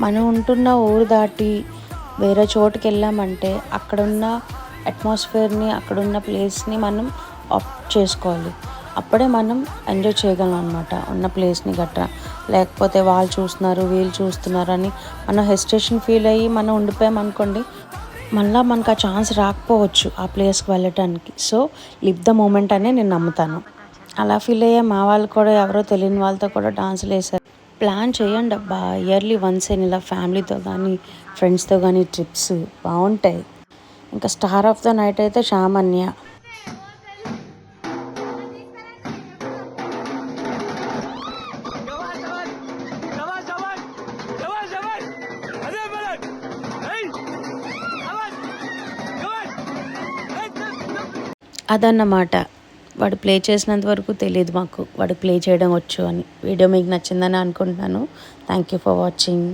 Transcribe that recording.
మనం ఉంటున్న ఊరు దాటి వేరే చోటుకి వెళ్ళామంటే అక్కడున్న అట్మాస్ఫియర్ని, అక్కడున్న ప్లేస్ని మనం ఆప్ట్ చేసుకోవాలి. అప్పుడే మనం ఎంజాయ్ చేయగలం అనమాట ఉన్న ప్లేస్ని గట్రా. లేకపోతే వాళ్ళు చూస్తున్నారు, వీళ్ళు చూస్తున్నారు అని మనం హెసిటేషన్ ఫీల్ అయ్యి మనం ఉండిపోయామనుకోండి, మళ్ళీ మనకు ఆ ఛాన్స్ రాకపోవచ్చు ఆ ప్లేస్కి వెళ్ళటానికి. సో లివ్ ద మూమెంట్ అనే నేను నమ్ముతాను. అలా ఫీల్ అయ్యే మా వాళ్ళు కూడా ఎవరో తెలియని వాళ్ళతో కూడా డాన్సులు వేశారు. ప్లాన్ చేయండి అబ్బా, ఇయర్లీ వన్స్ అయిన ఇలా ఫ్యామిలీతో కానీ ఫ్రెండ్స్తో కానీ ట్రిప్స్ బాగుంటాయి. ఇంకా స్టార్ ఆఫ్ ద నైట్ అయితే సామాన్య. అదన్నమాట. వాడు ప్లే చేసినంత వరకు తెలియదు మాకు వాడు ప్లే చేయడం వచ్చు అని. వీడియో మీకు నచ్చిందని అనుకుంటున్నాను. Thank you for watching.